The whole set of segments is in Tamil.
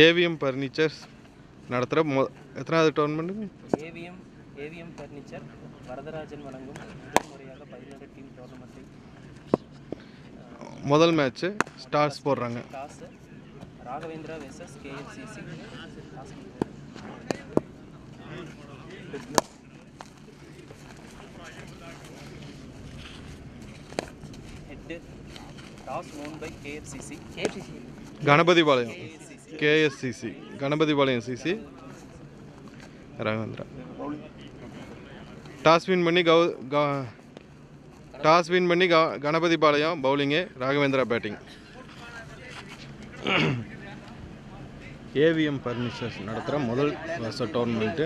ஏவிஎம் ஃபர்னிச்சர்ஸ் நடத்துகிற எத்தனாவது டோர்னமெண்ட்? ஏவிஎம் ஃபர்னிச்சர் வரதராஜன் வழங்கும் முதல் முறையாக 17 டீம் டோர்னமெண்ட்டை முதல் மேட்ச்சு ஸ்டார்ஸ் போடுறாங்க. Toss Raghavendra versus KFCC. Head toss won by KFCC. Ganapathipalayam KSCC, Ganapathipalayam CC. Raghavendra toss win பண்ணி Ganapathipalayam bowling, Raghavendra batting. AVM furnitures நடத்துகிற முதல் வருஷ டோர்னமெண்ட்டு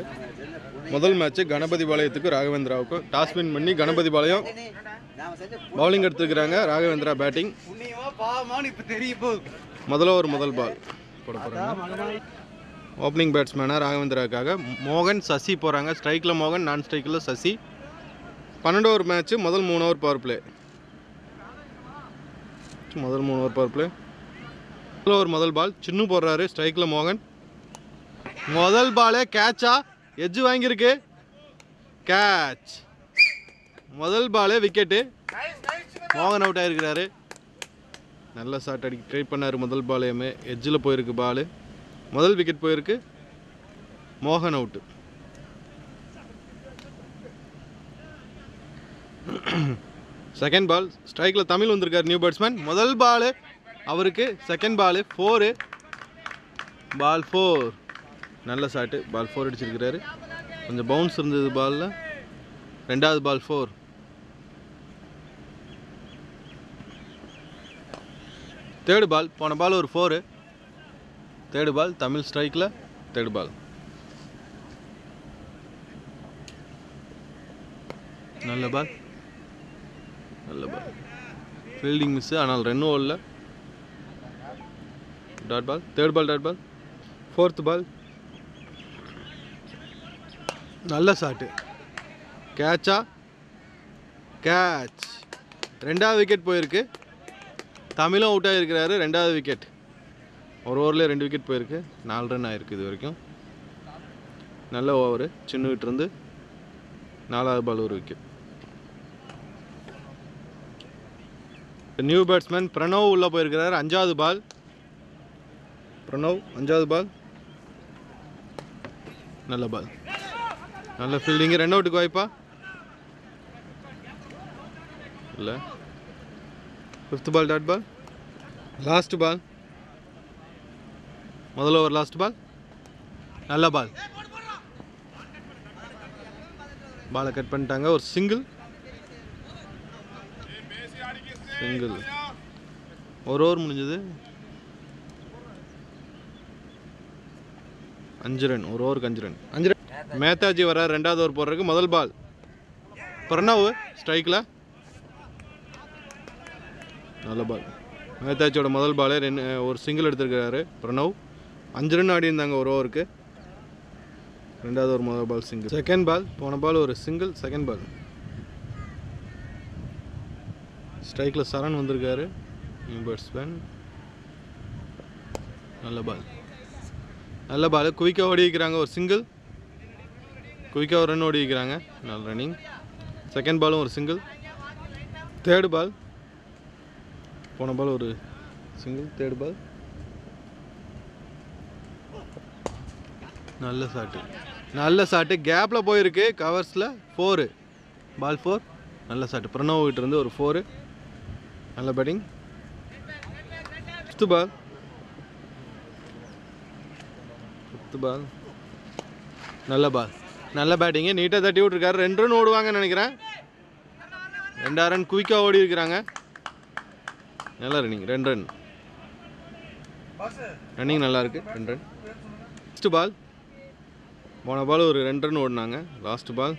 முதல் மேட்ச்சு கணபதிபாளையத்துக்கு ராகவேந்திராவுக்கு. டாஸ் வின் பண்ணி கணபதிபாளையம் பவுலிங் எடுத்துருக்குறாங்க, ராகவேந்திரா பேட்டிங். முதல் பால் போட போகிறாங்க. ஓப்பனிங் பேட்ஸ்மேனாக ராகவேந்திராவுக்காக மோகன், சசி போகிறாங்க. ஸ்ட்ரைக்கில் மோகன், நான் ஸ்ட்ரைக்கில் சசி. 12 over match. முதல் 3 ஓவர் பவர் பிளே. முதல் பால் சின்னு போடுறாரு. ஸ்ட்ரைக்கில் மோகன். முதல் பாலே கேட்சா, எட்ஜ் வாங்கியிருக்கு, கேட்ச். முதல் பாலே விக்கெட்டு. மோகன் அவுட் ஆகிருக்கிறாரு. நல்ல ஷாட் அடிக்க ட்ரை பண்ணார். முதல் பாலையுமே எட்ஜில் போயிருக்கு பால். முதல் விக்கெட் போயிருக்கு. மோகன் அவுட்டு. செகண்ட் பால் ஸ்ட்ரைக்கில் தமிழ் வந்திருக்கார், நியூ பேட்ஸ்மேன். முதல் பால் அவருக்கு. Second ball 4. பால் 4. நல்ல ஷாட்டு. பால் 4 அடிச்சிருக்கிறாரு. கொஞ்சம் பவுன்ஸ் இருந்தது பாலில். ரெண்டாவது பால் 4. Third ball. போன பால் ஒரு 4. தேர்டு பால் தமிழ் ஸ்ட்ரைக்கில். தேர்டு பால் நல்ல பால். ஃபீல்டிங் மிஸ், ஆனால் ரன் ஓடல. Dot ball. Third ball. Fourth ball நல்ல ஷாட்டு. கேட்சா, கேட்ச். ரெண்டாவது விக்கெட் போயிருக்கு. தமிழும் அவுட் ஆகிருக்கிறாரு. ரெண்டாவது விக்கெட். ஒரு ஓவரில் 2 விக்கெட் போயிருக்கு. 4 ரன் ஆகிருக்கு இது வரைக்கும். நல்ல ஓவரு சின்னுகிட்ட இருந்து. 4வது பால் ஒரு விக்கெட். நியூ பேட்ஸ்மேன் பிரணவ் உள்ளே போயிருக்கிறார். 5வது பால். பிரணவ் 5வது பால். நல்ல பால். நல்ல ஃபீல்டிங்கு. ரன் அவுட்டுக்கு வாய்ப்பா இல்லை. 5th பால் டாட் பால். லாஸ்ட் பால். முதல் ஓவர் லாஸ்ட் பால். நல்ல பால். பாலை கட் பண்ணிட்டாங்க. ஒரு சிங்கிள். ஒரு ஓவர் முடிஞ்சது. 5 ரன். ஒரு ஓவருக்கு 5 ரன். மேத்தாஜி வர ரெண்டாவது ஓவர் போடுறதுக்கு. முதல் பால் பிரணவ் ஸ்ட்ரைக்கில். நல்ல பால். மேத்தாஜியோட முதல் பாலே ஒரு சிங்கிள் எடுத்திருக்கிறாரு பிரணவ். 5 ரன் ஆடி இருந்தாங்க ஒரு ஓவருக்கு. ரெண்டாவது ஒரு முதல் பால் சிங்கிள். செகண்ட் பால். போன பால் ஒரு சிங்கிள். செகண்ட் பால் ஸ்ட்ரைக்கில் சரண் வந்திருக்காரு, நியூ பேட்ஸ்மேன். நல்ல பால். குயிக்காக ஓடி வைக்கிறாங்க. ஒரு சிங்கிள். குயிக்காக ஒரு ரன் ஓடி வைக்கிறாங்க. நல்ல ரன்னிங். செகண்ட் பாலும் ஒரு சிங்கிள். Third ball. போன பால் ஒரு சிங்கிள். தேர்டு பால் நல்ல ஷாட்டு. கேப்பில் போயிருக்கு. கவர்ஸில் 4. பால் 4. நல்ல ஷாட்டு. பிரணவ் கிட்ட இருந்து ஒரு 4. நல்ல பேட்டிங். 5th பால். நல்ல பேட்டிங்கு. நீட்டாக தட்டி விட்டுருக்காரு. 2 ரன் ஓடுவாங்கன்னு நினைக்கிறேன். 2 ரன் குயிக்காக ஓடி இருக்கிறாங்க. நல்ல ரன்னிங். 2 ரன் ரன்னிங் நல்லா இருக்கு. 2 ரன். 6th பால். போன பால் ஒரு 2 ரன் ஓடினாங்க. Last ball.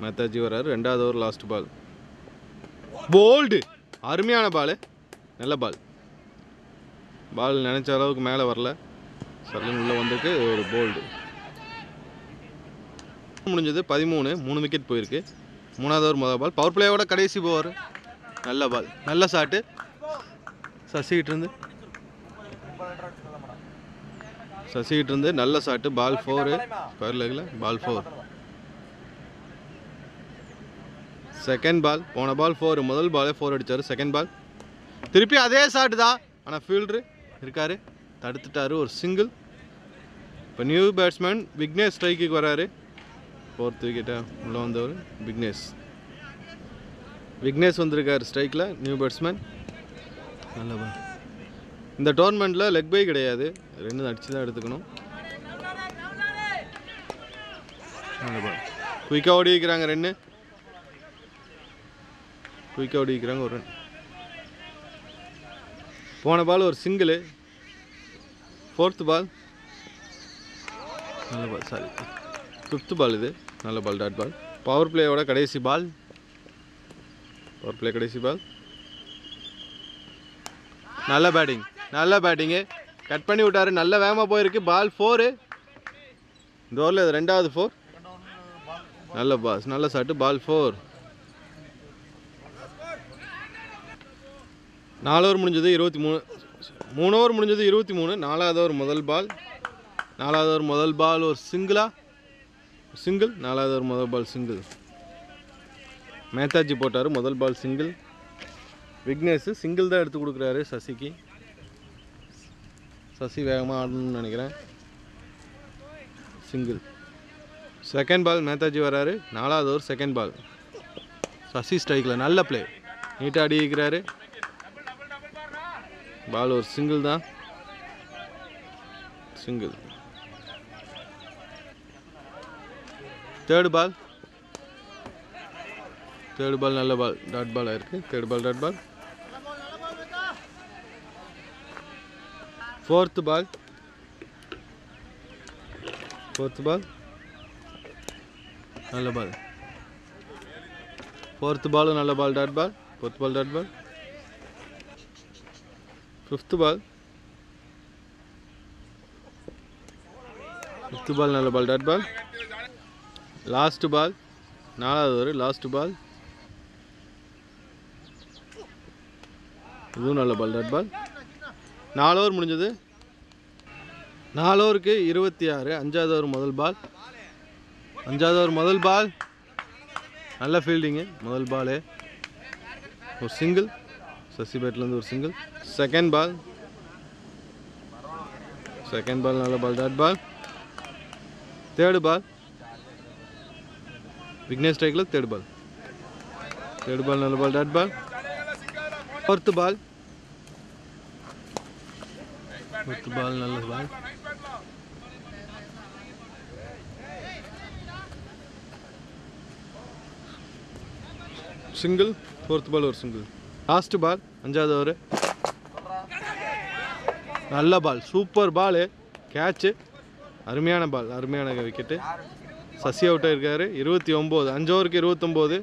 மேத்தாஜி வர்றாரு. ரெண்டாவது ஓவர் லாஸ்ட் பால். போல்டு. அருமையான பால். நல்ல பால் நினச்ச அளவுக்கு மேலே வரல. சர்லிங் உள்ளே வந்திருக்கு. ஒரு போல்டு. முடிஞ்சது 13. 3 விக்கெட் போயிருக்கு. 3வது ஓவர் முதல் பால். பவர் பிளேயோட கடைசி ஓவர். நல்ல பால், நல்ல ஷாட்டு சசிகிட்டு இருந்து நல்ல ஷாட்டு. பால் 4 ஸ்கொயர் லெக்கில் பால் 4. செகண்ட் பால், போன பால் 4, முதல் பாலே 4 அடித்தார். செகண்ட் பால் திருப்பி அதே ஷாட்டு தான், ஆனால் ஃபீல்டரு இருக்கார், தடுத்துட்டார். ஒரு சிங்கிள். இப்போ நியூ பேட்ஸ்மேன் விக்னேஷ் ஸ்ட்ரைக்குக்கு வராரு. 4th விக்கெட்டாக உள்ளே வந்தவர் விக்னேஷ் வந்திருக்கார் ஸ்ட்ரைக்கில். நியூ பேட்ஸ்மேன் நல்ல பால். இந்த டோர்னமெண்ட்டில் லெக் பை கிடையாது, 2 அடிச்சு தான் எடுத்துக்கணும். நல்ல பால், குயிக்காக ஓடி வைக்கிறாங்க 2, குயிக்காக ஓடி வைக்கிறாங்க ஒரு ரன். போன பால் ஒரு சிங்கிள். 4th பால் நல்ல பால், சாரி 5th பால் இது, நல்ல பால், டாட் பால். பவர் பிளேயோட கடைசி பால், பவர் பிளே கடைசி பால். நல்ல பேட்டிங், நல்ல பேட்டிங்கு, கட் பண்ணி விட்டாரு, நல்ல வேகமாக போயிருக்கு. பால் 4, இந்த ஓவரில் இது 2வது 4. நல்ல பாஸ், நல்ல ஷாட்டு, பால் 4. 4 ஓவர் முடிஞ்சது 23, 3 ஓவர் முடிஞ்சது 23. 4வது ஓவர் முதல் பால், 4வது ஓவர் முதல் பால் ஒரு சிங்கிள். 4வது ஓவர் முதல் பால் சிங்கிள். மேத்தாஜி போட்டார் முதல் பால் சிங்கிள். விக்னேஷ் சிங்கிள் தான் எடுத்து கொடுக்குறாரு சசிக்கு. சசி வேகமாக ஆடணும்னு நினைக்கிறேன். சிங்கிள். செகண்ட் பால் மேத்தாஜி வராரு. 4வது ஓவர் செகண்ட் பால். சசி ஸ்ட்ரைக்கில் நல்ல பிளே, நீட்டாக அடி வைக்கிறாரு. பால் ஒரு சிங்கிள் தான், சிங்கிள். தேர்டு பால் நல்ல பால், டாட் பால் ஆயிருக்கு. தேர்ட் பால் டாட் பால். 4th பால் நல்ல பால். 4th பால் நல்ல பால், டாட் பால். 4th பால் டாட் பால். 5th பால் நல்ல பால், டாட் பால். லாஸ்ட் பால், 4வது ஓவர் லாஸ்ட் பால், இதுவும் நல்ல பால், டாட் பால். 4 ஓவர் முடிஞ்சது. 4 ஓவருக்கு 26. 5வது ஓவர் முதல் பால், 5வது ஓவர் முதல் பால் நல்ல ஃபீல்டிங்கு. முதல் பாலே ஒரு சிங்கிள், சசி பேட்லேருந்து ஒரு சிங்கிள். செகண்ட் பால் நல்ல ball, dot ball. Third ball Vignesh ஸ்ட்ரைக்கில் தேர்ட் பால் நல்ல பால், டாட் பால். 4th பால் நல்ல பால். சிங்கிள். 4th பால் ஒரு சிங்கிள். லாஸ்ட் பால் 5வது ஓவர் நல்ல பால், சூப்பர் பால், கேட்சு, அருமையான பால், அருமையான விக்கெட்டு. சசி அவுட் ஆயிருக்காரு. 29. 5 ஓவருக்கு 29.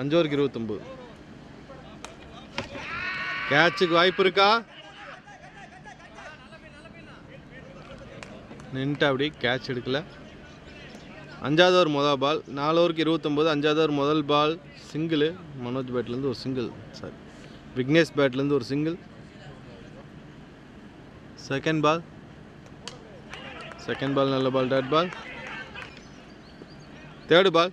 5 ஓவருக்கு 29. கேட்சுக்கு வாய்ப்பு இருக்கா? நின்ட்டு அப்படி கேட்ச் எடுக்கல. 5வது ஓவர் முதல் பால். 4 ஓவருக்கு 29. 5வது ஓவர் முதல் பால் சிங்கிள். மனோஜ் பேட்லேருந்து ஒரு சிங்கிள், சாரி விக்னேஷ் பேட்லேருந்து ஒரு சிங்கிள். செகண்ட் பால் நல்ல ball, dot ball. Third ball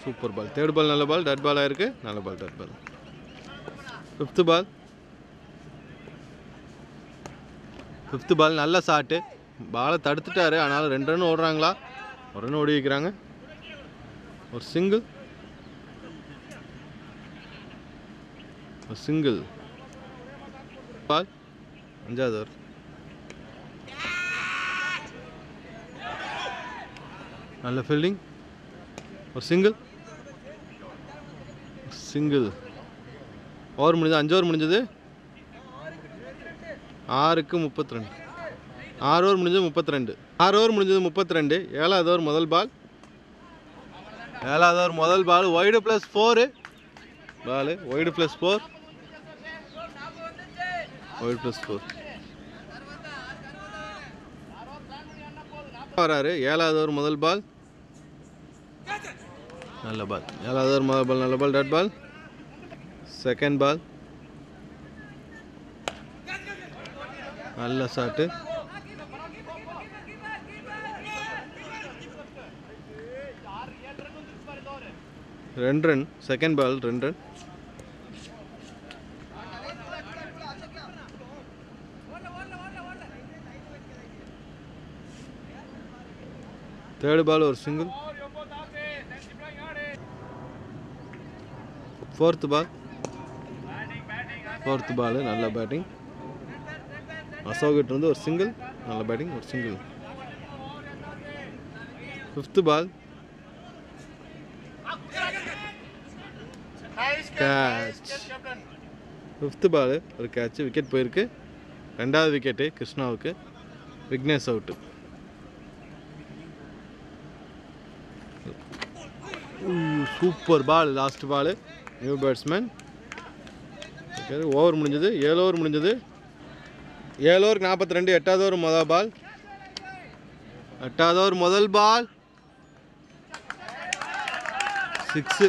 super ball, third ball நல்ல பால், டாட் பால் ஆயிருக்கு. நல்ல பால், டாட் பால். 5th பால் நல்ல ஷாட்டு, பாலை தடுத்துட்டாரு. ஆனாலும் 2 ரன் ஓடுறாங்களா, ஒரு ரன் ஓடி வைக்கிறாங்க. ஒரு சிங்கிள் பால். 5வது ஓவர் நல்ல ஃபீல்டிங். ஒரு சிங்கிள். ஓவர் முடிஞ்சது. 5 ஓவர் முடிஞ்சது. 6க்கு 32. 6 ஓவர் முடிஞ்சது 32. 6 ஓவர் முடிஞ்சது 32. 7வது ஓவர் முதல் பால். 7வது ஓவர் முதல் பால் ஒய்டு +4 பால், ஒய்டு +4 வராரு. 7வது ஓவர் முதல் பால் நல்ல பால். 7வது ஓவர் முதல் பால் நல்ல ball, dot ball. Second ball நல்ல ஷாட்டு. ரெண்டு run. Second ball 2 run. Third ball ஒரு சிங்கிள். ஃபோர்த் பால் நல்ல பேட்டிங். அசோகிட்ட இருந்து ஒரு சிங்கிள், நல்ல பேட்டிங், ஒரு single. Fifth ball catch. Fifth ball ஒரு கேட்ச், விக்கெட் போயிருக்கு. ரெண்டாவது விக்கெட்டு கிருஷ்ணாவுக்கு. Vignesh out. Super ball, last ball. New batsman. Over முடிஞ்சது, 7 ஓவர் முடிஞ்சது. 7 ஓவருக்கு 42. 8வது ஓவர் முதல் பால். 8வது ஓவர் முதல் பால் 6.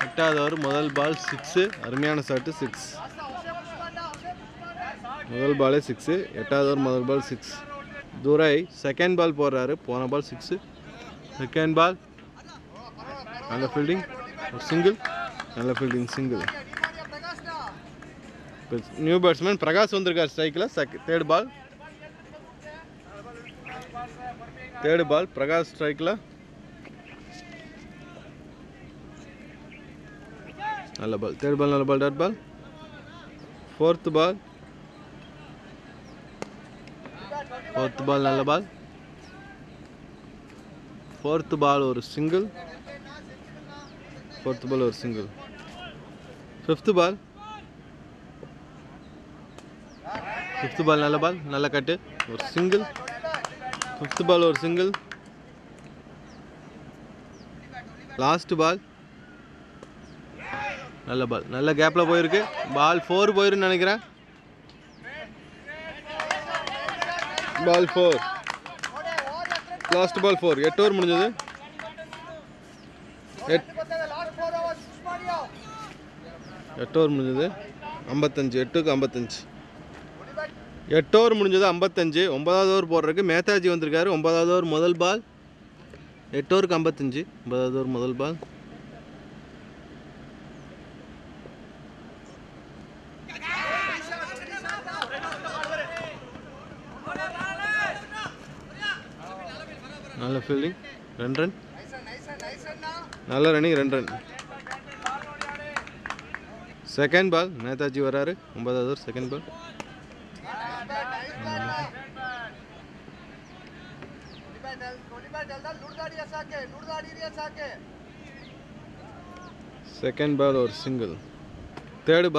8வது ஓவர் முதல் பால் 6. அருமையான ஷாட்டு, 6. முதல் பாலே 6. 8வது ஓவர் முதல் பால் 6. துரை செகண்ட் பால் போடுறாரு. போன பால் 6. செகண்ட் பால் நல்ல ஃபீல்டிங், ஒரு சிங்கிள், நல்ல fielding, single. New batsman Prakash வந்திருக்கார் ஸ்ட்ரைக்கில். தேர்ட் பால் பிரகாஷ் ஸ்ட்ரைக்கில். நல்ல பால், தேர்ட் பால் நல்ல ball. Dot ball. Fourth ball நல்ல பால். ஃபோர்த் பால் ஒரு சிங்கிள். ஃபிஃப்த் பால் நல்ல பால், நல்ல கட்டு, ஒரு சிங்கிள். ஃபிஃப்த் பால் ஒரு சிங்கிள். லாஸ்ட் பால் நல்ல பால், நல்ல கேப்பில் போயிருக்கு. பால் 4 போயிருன்னு நினைக்கிறேன். பால் 4, லாஸ்ட் பால் 4. 8 ஓவர் முடிஞ்சது. 8 ஓவர் முடிஞ்சது. 55. 8க்கு 55. 8 ஓவர் முடிஞ்சது. 55. 9வது ஓவர் போடுறதுக்கு மேத்தாஜி வந்திருக்காரு. 9வது ஓவர் முதல் பால். 8 ஓவருக்கு 55. 9வது ஓவர் முதல் பால். நல்ல ஃபீல்டிங், 2 ரன். நல்ல running, 2 run. Second ball Netaji வராரு. 9வது over second ball. Second ball ஒரு சிங்கிள். தேர்ட்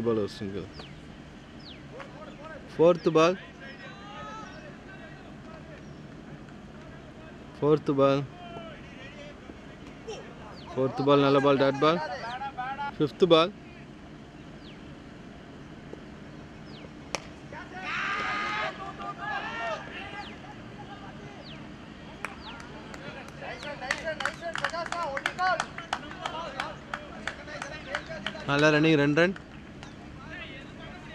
பால் ஒரு சிங்கிள். ஃபோர்த் பால் நல்ல ball. Dot ball. Fifth ball நல்ல running, 2 run.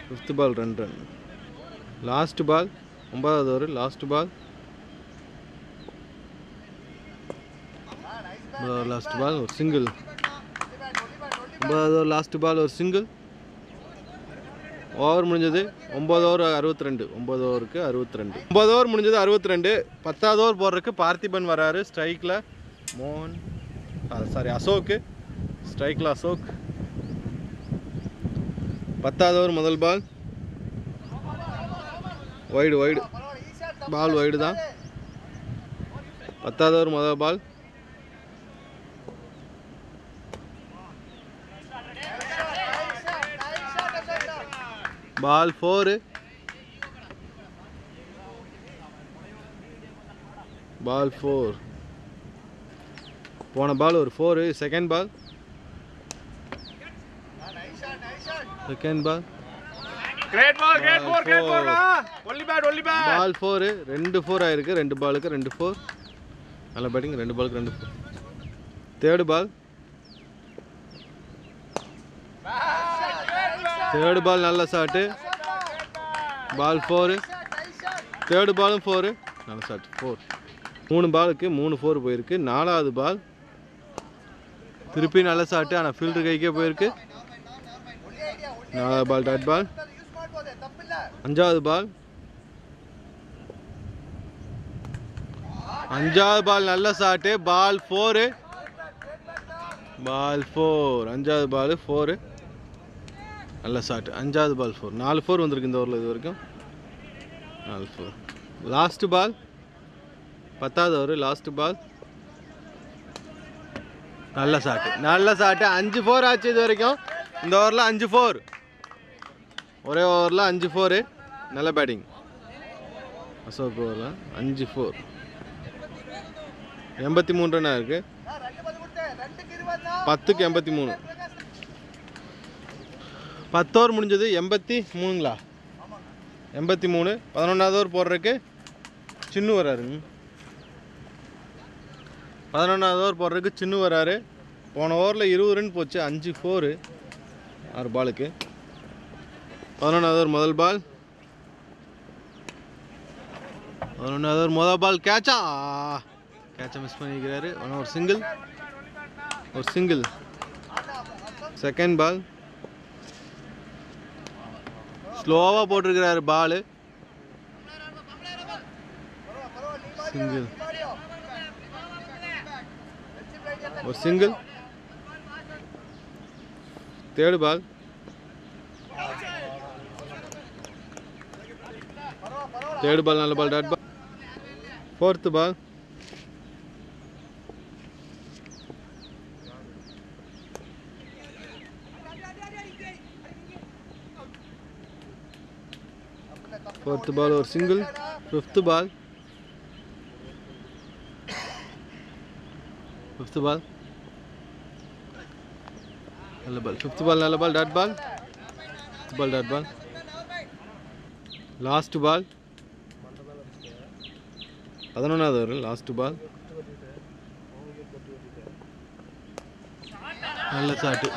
Fifth ball 2 run. Last ball 9வது ஓவர் லாஸ்ட் பால். ஒரு சிங்கிள். 9வது ஓவர் லாஸ்ட் பால் ஒரு சிங்கிள். ஓவர் முடிஞ்சது. 9 ஓவர் 62. 9 ஓவருக்கு 62. 9 ஓவர் முடிஞ்சது 62. 10வது ஓவர் போடுறதுக்கு பார்த்திபன் வராரு ஸ்ட்ரைக்கில். அசோக் ஸ்ட்ரைக்கில். அசோக். 10வது ஓவர் முதல் பால் வைடு. பால் வைடு தான். 10வது ஓவர் முதல் பால். பால் 4. போன பால் ஒரு 4. Second ball Great ball, great ball, great ball. Only bat, only bat. Ball 4, 2 4 ஆயிருக்கு. 2 பாலுக்கு 2 4. நல்ல பேட்டிங். 2 பாலுக்கு 2 4. Third ball. தேர்ட் பால் நல்ல ஷாட். பால் 4. தேர்ட் பாலும் 4. நல்ல ஷாட் 4. 3 பாலுக்கு 3 4 போயிருக்கு. நாலாவது பால். திருப்பி நல்ல ஷாட். ஆனால் ஃபீல்டர் கைக்கே போயிருக்கு. நாலாவது பால் டாட் பால். அஞ்சாவது பால். அஞ்சாவது பால் நல்ல ஷாட். பால் 4. பால் 4. அஞ்சாவது பால் 4. நல்ல ஷாட். அஞ்சாவது பால் 4. 4 4 வந்திருக்கு இந்த ஓவரில் இது வரைக்கும். 4 4. Last ball. 10வது ஓவர் லாஸ்ட் பால். நல்ல ஷாட். நல்ல ஷாட். 5 4 ஆச்சு இது வரைக்கும் இந்த ஓவரில். 5 4. ஒரே ஓவரில் 5 4. நல்ல பேட்டிங் அசோக் ஓவரில். 5 4. 83 ரன்னாக இருக்குது. 10க்கு 83. 10 ஓவர் முடிஞ்சது. 83ங்களா? 83. 11வது ஓவர் போடுறதுக்கு சின்னு வராருங்க. 11வது ஓவர் போடுறதுக்கு சின்னு வராரு. போன ஓவரில் 20 ரன் போச்சு. 5 4. 6 பாலுக்கு. 11வது ஓவர் முதல் பால். 11வது ஓவர் முதல் பால் கேட்சா. கேட்சை மிஸ் பண்ணிக்கிறாரு. ஒரு சிங்கிள். ஒரு சிங்கிள். Second ball. ஸ்லோவாக போட்டிருக்கிறாரு பால். சிங்கிள். ஒரு single. Third ball. Third ball நல்ல ball dot ball. Fourth ball. Fourth ball ஒரு single. Fifth ball. Fifth ball நல்ல பால். ஃபிஃப்த் பால் நல்ல ball dot ball. Fifth ball dot ball. Last ball. 11வது ஓவர் லாஸ்ட் பால். நல்ல ஷாட்டு.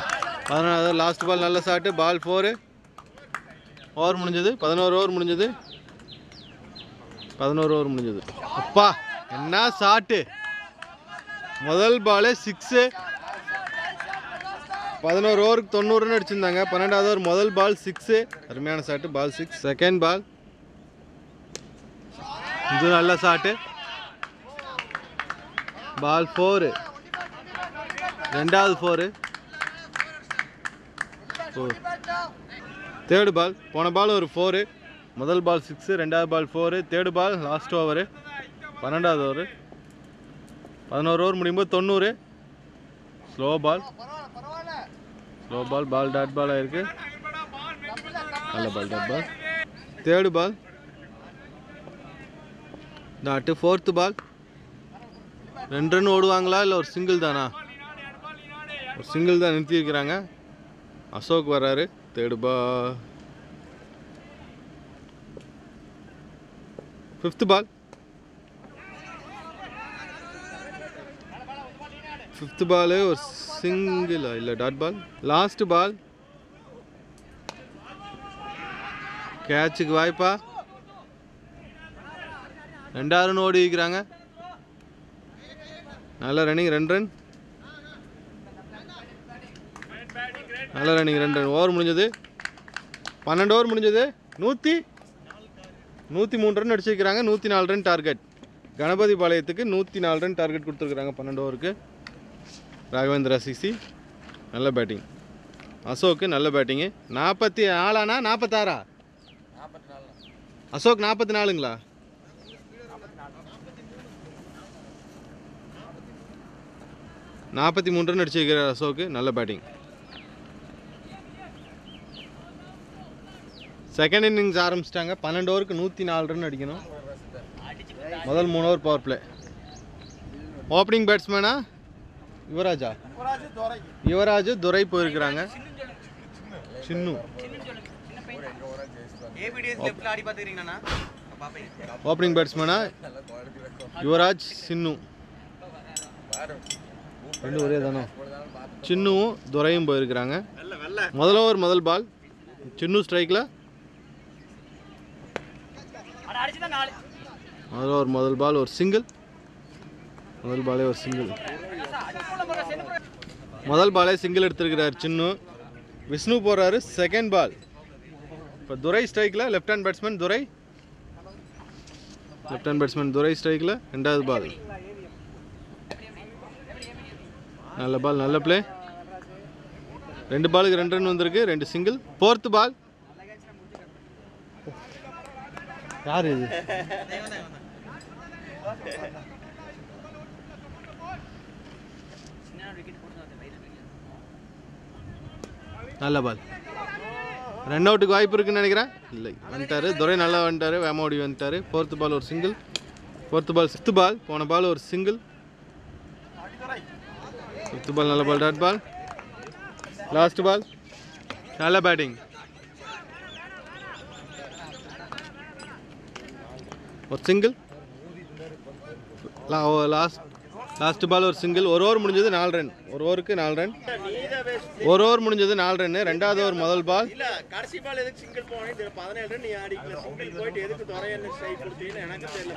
11வது ஓவர் லாஸ்ட் பால் நல்ல ஷாட்டு. பால் 4. ஓவர் முடிஞ்சது. 11 ஓவர் முடிஞ்சது. 11 ஓவர் முடிஞ்சது. அப்பா என்ன ஷாட்டு. முதல் பாலே 6. 11 ஓவருக்கு 90 ரன் அடிச்சிருந்தாங்க. 12வது ஓவர் முதல் பால் 6. அருமையான ஷாட்டு. பால் 6. Second ball. இது நல்ல ஷாட்டு. பால் 4. ரெண்டாவது 4. Third ball. போன பால் ஒரு 4. முதல் பால் 6. ரெண்டாவது ball 4. Third ball last over. 12வது ஓவர். 11 ஓவர் முடியும்போது 90. Slow ball. Slow ball. Ball dot ball ஆயிருக்கு. நல்ல ball dot ball. Third ball dot. Fourth ball. 2 run ஓடுவாங்களா இல்லை ஒரு சிங்கிள் தானா? ஒரு சிங்கிள் தான் நிறுத்தி வைக்கிறாங்க. அசோக் வர்றாரு. Third ball. Fifth ball. Fifth ball ஒரு சிங்கிள் இல்லை டாட் பால். லாஸ்ட் பால். கேட்சுக்கு வாய்ப்பா. 2 ரன் ஓடி வைக்கிறாங்க. நல்ல ரன்னிங். 2 ரன். நல்ல ரன்னிங். 2 ரன். ஓவர் முடிஞ்சது. 12 ஓவர் முடிஞ்சது. 103 ரன் அடிச்சிருக்கிறாங்க. 104 ரன் டார்கெட். கணபதி பாளையத்துக்கு 104 ரன் டார்கெட் கொடுத்துருக்குறாங்க 12 ஓவருக்கு. ராகவேந்திரா சிசி நல்ல பேட்டிங். அசோக்கு நல்ல பேட்டிங்கு. 44 46 அசோக் 44ங்களா? 43 ரன் அடிச்சிருக்கிறார் அசோக்கு. நல்ல பேட்டிங். செகண்ட் இன்னிங்ஸ் ஆரம்பிச்சிட்டாங்க. 12 ஓவருக்கு 104 ரன் அடிக்கணும். முதல் 3 ஓவர் பவர் பிளே. ஓப்பனிங் பேட்ஸ்மேனா யுவராஜா? யுவராஜ் துரை போயிருக்கிறாங்க. சின்னு ஓப்பனிங் பேட்ஸ்மேனா யுவராஜ் சின்னு, ரெண்டு ஒரே தானே. சின்னுவும் துரையும் போயிருக்கிறாங்க. முதல் ஓவர் முதல் பால், சின்னு ஸ்ட்ரைக்கில். முதல் ஓவர் முதல் பால் ஒரு சிங்கிள், முதல் பாலே ஒரு சிங்கிள். முதல் பாலே சிங்கிள் எடுத்திருக்கிறார் சின்னு. விஷ்ணு போடுறாரு செகண்ட் பால். இப்போ துரை ஸ்ட்ரைக்கில், லெஃப்ட் ஹேண்ட் பேட்ஸ்மேன் துரை, லெஃப்ட் ஹேண்ட் பேட்ஸ்மேன் துரை ஸ்ட்ரைக்கில். ரெண்டாவது பால் நல்ல பால், நல்ல பிளே. 2 பாலுக்கு 2 ரன் வந்திருக்கு, 2 சிங்கிள். ஃபோர்த் பால் யார் இது? நல்ல பால், ரன் அவுட்டுக்கு வாய்ப்பு இருக்குன்னு நினைக்கிறேன். இல்லை, வந்துட்டாரு துரை, நல்லா வந்துட்டாரு, வேமோடி வந்துட்டாரு. ஃபோர்த் பால் ஒரு single. Fourth ball. Sixth ball, போன பால் ஒரு சிங்கிள். ஃபிஃப்த் பால் நல்ல ball, dot ball. Last ball நல்ல பேட்டிங், ஒரு சிங்கிள். லாஸ்ட் பால் ஒரு சிங்கிள். ஒரு ஓவர் முடிஞ்சது 4 ரன். ஒரு ஓவருக்கு 4 ரன். ஒரு ஓவர் முடிஞ்சது 4 ரன். ரெண்டாவது ஓவர் முதல் பால். கடைசி பால் எதுக்கு சிங்கிள் போனே 17 ரன் நீ ஆடிக்கல. சிங்கிள் போயிட்டு எதுக்கு துரையன்னு ஸ்ட்ரைக் கொடுத்தீன்னு எனக்கு தெரியல.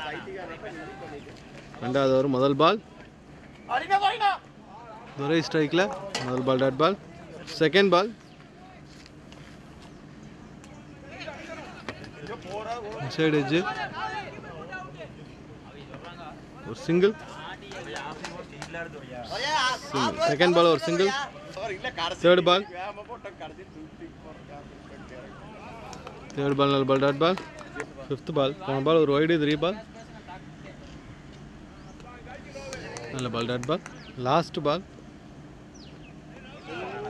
ரெண்டாவது ஓவர் முதல் பால், துரை ஸ்ட்ரைக்கில். முதல் ball dot ball. Second ball side edge, ஒரு சிங்கிள். செகண்ட் பால் ஒரு சிங்கிள். தேர்ட் பால் நல்ல பால், டாட் பால். ஃபிஃப்த் பால், போன பால் ஒரு வைடு, 3 பால். நல்ல பால், டாட் பால். லாஸ்ட் பால்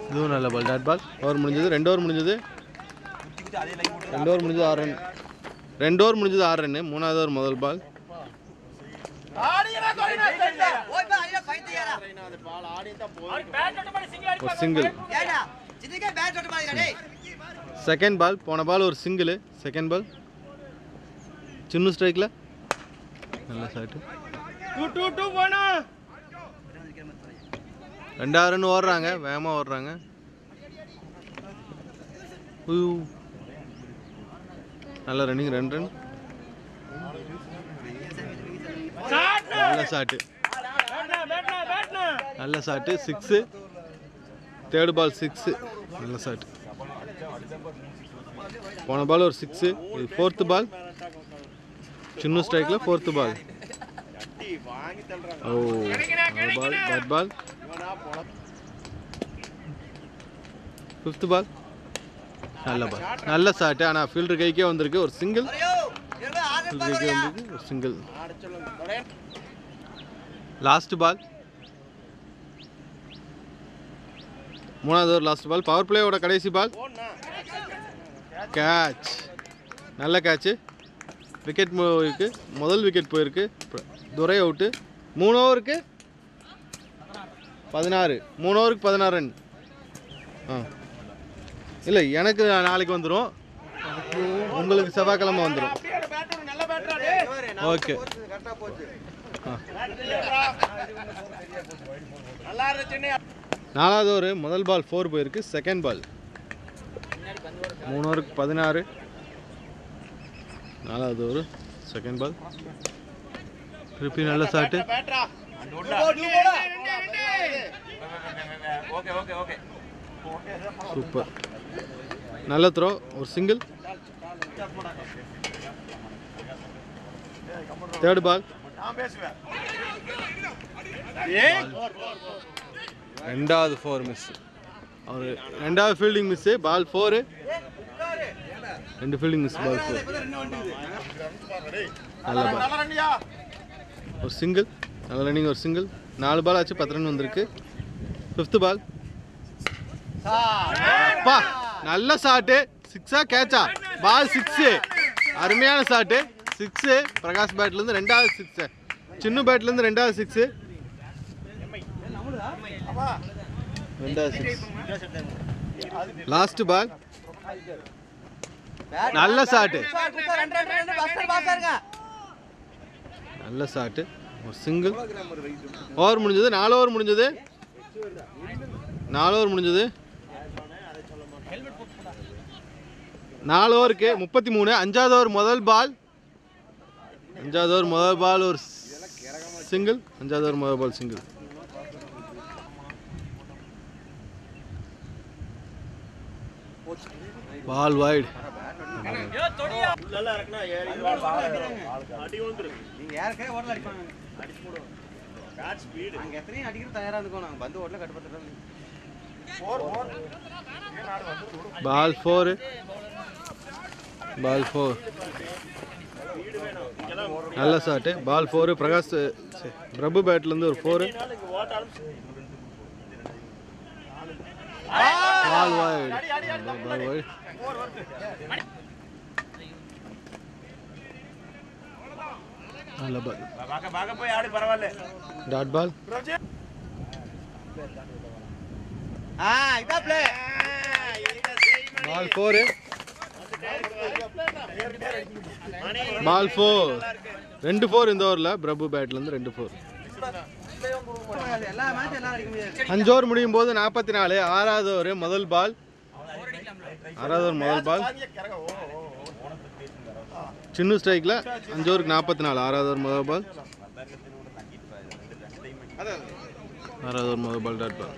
இதுவும் நல்ல பால், டாட் பால். ஓவர் முடிஞ்சது 2 ஓவர் முடிஞ்சது. 2 ஓவர் முடிஞ்சது 6 ரன். 2 ஓவர் முடிஞ்சது 6 ரன். மூணாவது ஓவர் முதல் பால் ஒரு சிங்கிள். செகண்ட் பால், போன பால் ஒரு சிங்கிள். செகண்ட் பால் சின்ன ஸ்ட்ரைக்கில். நல்ல ஷாட். 2-2 போனா 2 ரன் ஓடுறாங்க, வேகமாக ஓடுறாங்க. நல்ல ரன்னிங், 2 ரன். நல்ல ஷாட்டு, நல்ல ஷாட்டு. 6. Third ball 6. நல்ல ஷாட். போன பால் ஒரு 6. இது ஃபோர்த்து பால், சின்ன ஸ்ட்ரைக்கில். ஃபோர்த்து பால் ஓ பால், பேட் பால். ஃபிஃப்த் பால் நல்ல பால், நல்ல ஷாட்டு. ஆனால் ஃபீல்டர் கைக்கே வந்திருக்கு, ஒரு சிங்கிள். ஃபீல்டர் கைக்கே வந்திருக்கு, ஒரு சிங்கிள். லாஸ்ட் பால், மூணாவது ஒரு லாஸ்ட் பால். பவர் பிளேயோட கடைசி பால். கேட்ச், நல்ல கேட்சு. விக்கெட் போயிருக்கு, முதல் விக்கெட் போயிருக்கு. துரை அவுட்டு. 3 ஓவருக்கு 16. 3 ஓவருக்கு 16 ரன். இல்லை, எனக்கு நாளைக்கு வந்துடும், உங்களுக்கு செவ்வாய்க்கிழமை வந்துடும். ஓகே. நாலாவது ஒரு முதல் பால் 4 போயிருக்கு. செகண்ட் பால் 3 ஓவருக்கு 16. நாலாவது ஒரு செகண்ட் பால். திருப்பி நல்ல ஷாட்டு. சூப்பர், நல்ல த்ரோ, ஒரு சிங்கிள். தேர்ட் பால், ரெண்டாவது 4 மிஸ். அவர் ரெண்டாவது fielding miss. Ball 4. 2 fielding miss, ball 4. நல்ல பால், ஒரு சிங்கிள். நல்ல ரன்னிங், ஒரு சிங்கிள். 4 பால் ஆச்சு, 10 ரன் வந்திருக்கு. ஃபிஃப்த் பால், பா நல்ல ஷாட்டு. 6ஆ கேட்சா? பால் 6. அருமையான ஷாட்டு. 6 பிரகாஷ் பேட்லேருந்து ரெண்டாவது 6. சின்ன பேட்லேருந்து ரெண்டாவது 6. ரெண்டாவது 6. லாஸ்ட் பால் நல்ல ஷாட்டு, நல்ல ஷாட்டு. ஒரு சிங்கிள். ஓவர் முடிஞ்சது. 4 ஓவர் முடிஞ்சது. 4 ஓவர் முடிஞ்சது. 4 ஓவருக்கு 33. 5வது ஓவர் முதல் பால். 5வது ஓவர் முதல் பால் ஒரு சிங்கிள். 5வது ஓவர் முதல் பால் சிங்கிள். பால் வைட். உள்ளெல்லாம் இருக்குன்னா அடி வந்துரும். நீங்க யாருக்கே ஓடல அடிப்பாங்க. அடிச்சு போடுவோம். Bat speed. அங்க எத்தனையும் அடிக்கிற தயாரா இருக்கோம். நாங்க பந்து ஓடல கட்டுப்பட்டுறோம். பால் 4. பால் 4. நல்ல ஷாட்டு. பால் 4. பிரகாஷ் பிரபு பேட்லேருந்து ஒரு 4. Ball wide. Ball wide. நல்ல பால். பாக்க போய் ஆடு பரவாயில்ல. Dot ball. இதா ப்ளே. பால் 4. பால் 4. 2 4 இந்த ஓவரில் பிரபு பேட்லேருந்து 2 4. எல்லா மேட்ச் எல்லாம் அடிக்க முடியாது. 5 ஓவர் முடியும் போது 44. 6வது ஓவர் முதல் பால். 6வது ஓவர் முதல் பால். சின்ன ஸ்ட்ரைக்கில் 5 ஓவருக்கு 44. 6வது ஓவர் முதல் பால். 6வது ஓவர் முதல் ball dot ball.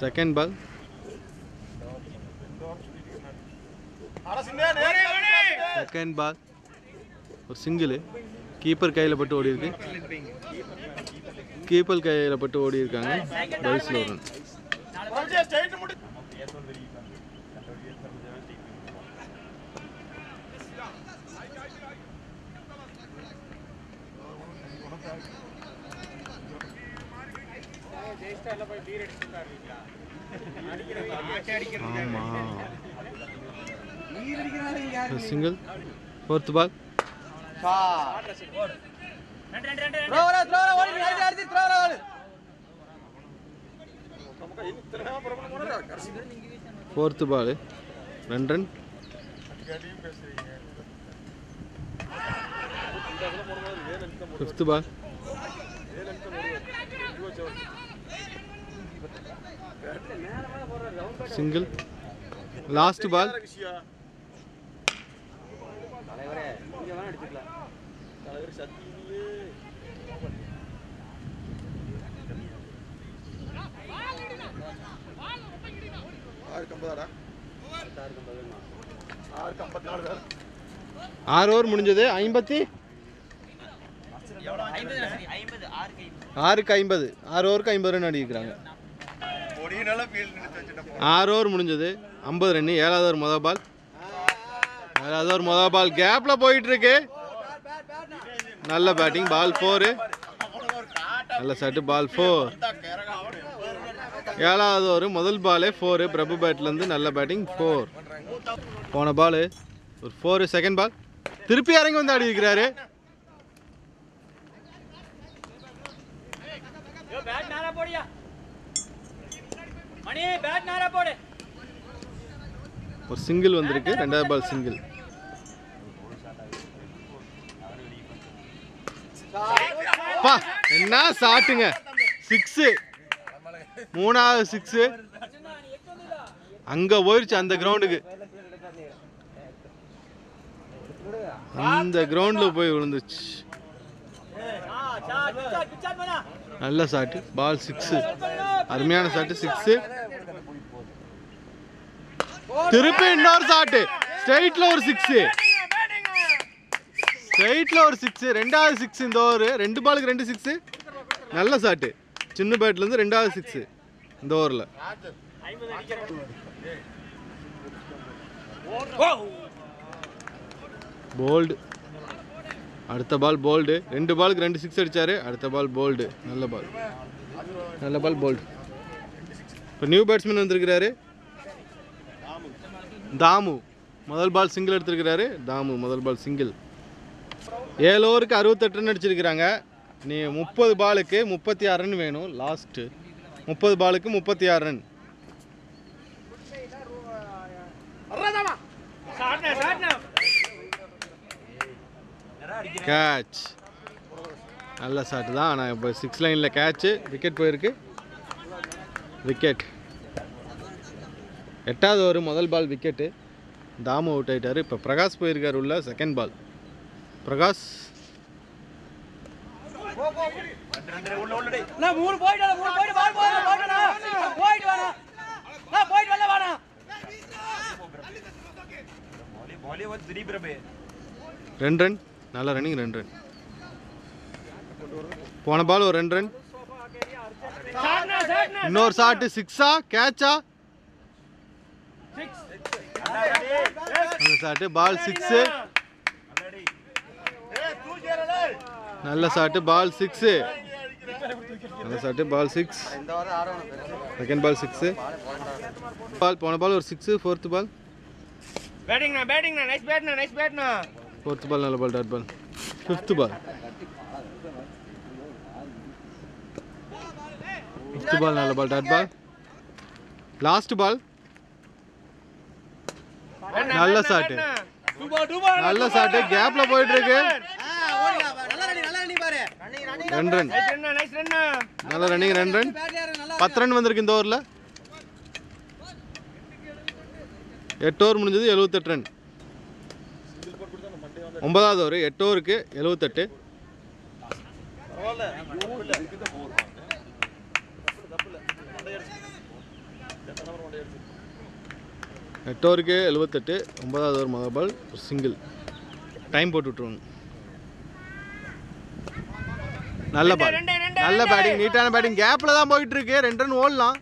Second ball. Second ball ஒரு சிங்கிள். கீப்பர் கையில் பட்டு ஓடி இருக்கு. கீப்பர் கையில் பட்டு ஓடி இருக்காங்க. பைஸில் ஒரு run. Single. 4th ball. Fourth ball 2 run. Fifth ball. Single. Last ball. தலைவரே இங்க வேணா அடிச்சுக்கலாம். தலைவர் சத்தியிலே ஆறு ஓவர் முடிஞ்சது. 50 6க்கு 50. 6 ஓவருக்கு 50 ரன் அடிக்கிறாங்க. 6 ஓவர் முடிஞ்சது. 50 ரன். 7வது ஓவர் முதல் பால். 7வது ஓவர் முதல் பால் கேப்ல போயிட்டு இருக்கு. நல்ல பேட்டிங். பால் 4. நல்ல ஷாட்டு. பால் 4. 7வது ஓவர் முதல் பாலே 4. பிரபு பேட்லேருந்து நல்ல பேட்டிங். 4. போன பால் ஒரு 4. Second ball. திருப்பி இறங்கி வந்து ஆடி இருக்கிறாரு. ஒரு சிங்கிள் வந்திருக்கு. 2வது பால் சிங்கிள். என்ன ஷாட்டுங்க. 6. 3வது 6. அங்க போயிருச்சு அந்த கிரவுண்டுக்கு. அந்த கிரவுண்ட்ல போய் விழுந்துச்சு. நல்ல ஷாட்டு. பால் 6. அருமையான ஷாட்டு. 6. திருப்பி இன்னொரு ஷாட்டு. ஸ்ட்ரைட்ல ஒரு 6. ஸ்ட்ரைட்ல ஒரு 6. 2வது 6 இந்த ஓவர். 2 பாலுக்கு 2 6. நல்ல ஷாட்டு. சின்ன பேட்ல இருந்து 2வது 6 இந்த ஓவர்ல. போல்டு. அடுத்த பால் போல்டு. 2 பாலுக்கு 2 6 அடிச்சாரு. அடுத்த பால் போல்டு. நல்ல பால். நல்ல பால் போல்டு. இப்போ நியூ பேட்ஸ்மேன் வந்திருக்கிறாரு. தாமு. முதல் பால் சிங்கிள் எடுத்திருக்கிறாரு. தாமு முதல் பால் சிங்கிள். 7 ஓவருக்கு 68 ரன் அடிச்சிருக்கிறாங்க. நீ 30 பாலுக்கு 36 ரன் வேணும். லாஸ்ட்டு 30 பாலுக்கு 36 ரன். கேட்ச். நல்ல ஷாட் தான். ஆனால் இப்போ 6 லைனில் கேட்ச்சு. விக்கெட் போயிருக்கு. விக்கெட். 8வது ஓவர் முதல் பால் விக்கெட்டு. தாமு அவுட் ஆகிட்டார். இப்போ பிரகாஷ் போயிருக்கார் உள்ள. Second ball Prakash. ரெண்டு ரன். நல்ல ரன்னிங். 2 ரன். போன பால் ஒரு 2 ரன். இன்னொரு ஷாட்டு. 6ஆ கேட்சா? நல்ல ஷாட்டு. பால் 6. நல்ல ஷாட்டு. பால் 6. நல்ல ஷாட்டு. பால் 6. Second ball 6. பால் போன பால் ஒரு 6. Fourth ball. ஃபோர்த் பால் நல்ல ball. Dot ball. Fifth ball. Fifth ball நல்ல ball. Dot ball. Last ball. நல்ல ஷாட்டு. நல்ல ஷாட்டு. கேப்ல போயிட்டு இருக்கு. 2 ரன். நல்ல ரன்னிங். 2 ரன். 10 ரன் வந்திருக்கு இந்த ஓவரில். 8 ஓவர் முடிஞ்சது. 78 ரன். 9வது ஓவர். 8 ஓவருக்கு 78. எட்டு ஓவருக்கு 78. 9வது ஓவர் முதல் பால் ஒரு சிங்கிள். டைம் போட்டு விட்டுருவாங்க. நல்ல பால். நல்ல பேட்டிங். நீட்டான பேட்டிங். கேப்ல தான் போயிட்டு இருக்கு. 2 ரன் ஓடலாம்.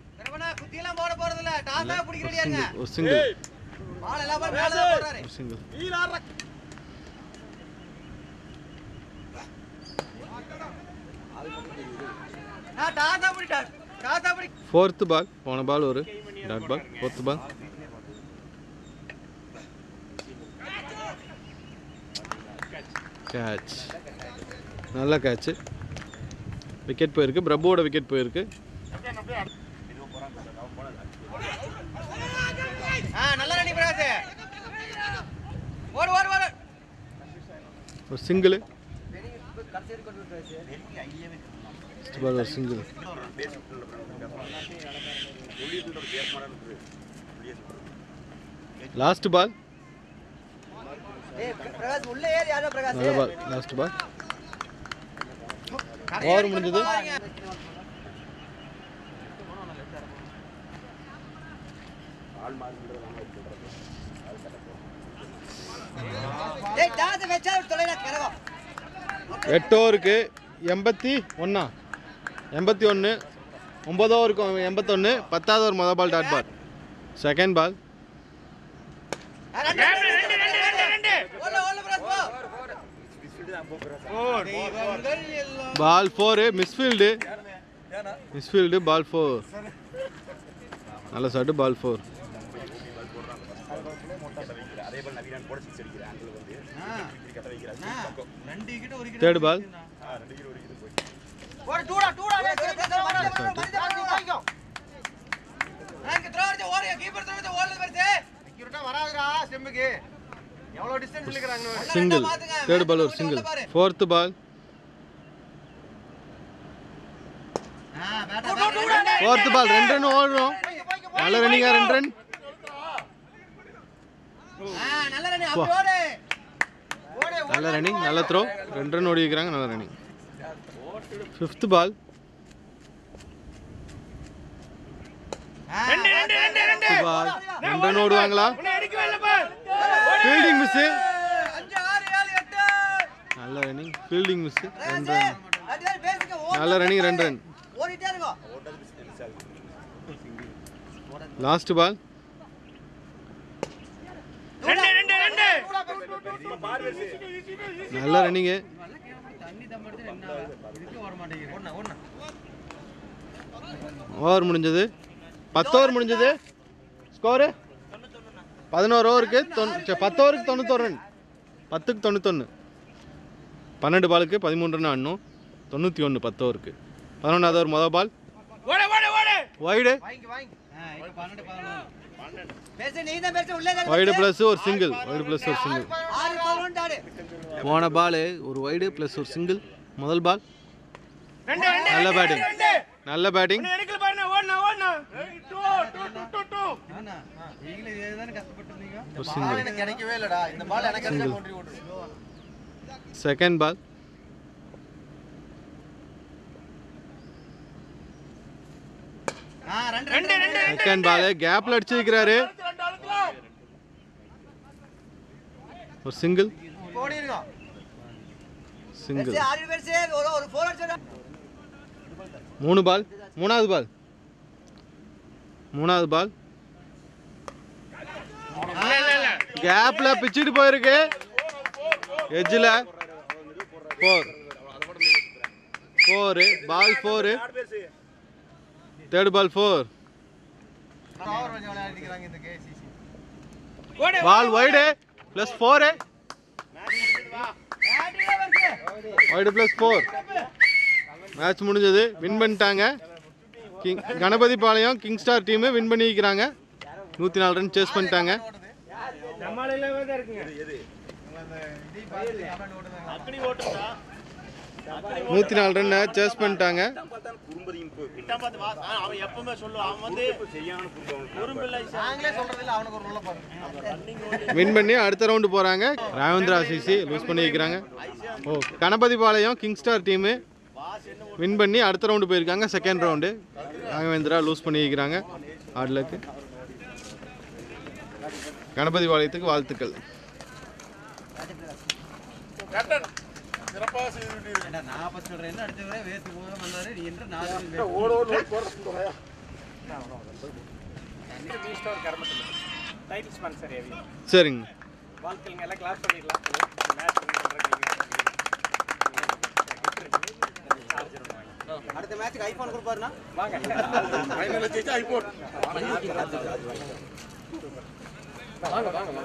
ஒரு சிங்கிள். ஃபோர்த் பால். போன பால் ஒரு dot ball. Fourth ball. Catch. நல்ல கேட்ச். விக்கெட் போயிருக்கு. பிரபுவோட விக்கெட் போயிருக்கு. ஒரு சிங்கிள். ஒரு சிங்கிள். Last ball. நல்ல பால். லாஸ்ட் பால். ஓவர் முடிஞ்சது. எட்டு ஓவருக்கு 81. 9 ஓவருக்கு 81. 10வது ஓவர் முதல் ball. Dot ball. Second ball. Ball 4. Misfield. Ball 4. நல்ல shot. Ball 4. Third ball. Single. Third ball ஒரு single. Fourth ball. Fourth ball 2 run ஓடுறோம். நல்ல ரன்னிங்கா. 2 ரன். நல்ல ரன்னிங். நல்ல த்ரோ. 2 ரன் ஓடி இருக்கிறாங்க. நல்ல running. Fifth ball. Ball 2 run ஓடுவாங்களா? Fielding miss. நல்ல ரன்னிங். Fielding miss. 2 ரன். நல்ல ரன்னிங். 2 ரன். Last ball. நல்ல ரன்னிங். ஓவர் முடிஞ்சது. 10 ஓவர் முடிஞ்சது. ஸ்கோரு 11 ஓவருக்கு 10 ஓவருக்கு 91 ரன். 10க்கு 91. 12 பாலுக்கு 13 ரன் ஆடணும். 91 10 ஓவருக்கு. 11வது ஓவர் முதல் பால். வைடு. வைடு பிளஸ் ஒரு சிங்கிள். வைடு பிளஸ் ஒரு சிங்கிள். போன பால் ஒரு வைடு ப்ளஸ் ஒரு சிங்கிள். முதல் பால் நல்ல பேட்டிங், நல்ல பேட்டிங். ஒரு சிங்கிள். கிடைக்கவே இல்லடா இந்த பால் எனக்கு. செகண்ட் பால் செகண்ட் பால் கேப்ல அடிச்சிருக்கிறாரு. ஒரு சிங்கிள், சிங்கிள். 3 பால், மூணாவது பால், மூணாவது பால் கேப்ல பிச்சிட்டு போயிருக்கு. எட்ஜில் 4 ball 4. Third ball 4. Ball wide plus 4. Wide plus 4. Match முடிஞ்சது. வின் பண்ணிட்டாங்க. Ganapathy Palayam king star team win பண்ணிக்கிறாங்க. 104 ரன் சேஸ் பண்ணிட்டாங்க. 104 ரன் சேஸ் பண்ணிட்டாங்க. வின் பண்ணி அடுத்த ரவுண்டு போறாங்க. ராவேந்திரா சிசி லூஸ் பண்ணிக்கிறாங்க. ஓ, Ganapathi Palayam king star team win பண்ணி அடுத்த ரவுண்டு போயிருக்காங்க. செகண்ட் ரவுண்டு ராகவேந்திரா லூஸ் பண்ணிக்கிறாங்க. ஆட்லுக்கு கணபதி பாளையத்துக்கு வாழ்த்துக்கள். சரிங்க. அடுத்த மேட்ச்க்கு ஐபோன் கொடுப்பாருனா ஃபைனல்ல ஜெயிச்சா ஐபோன். வாங்க வாங்க.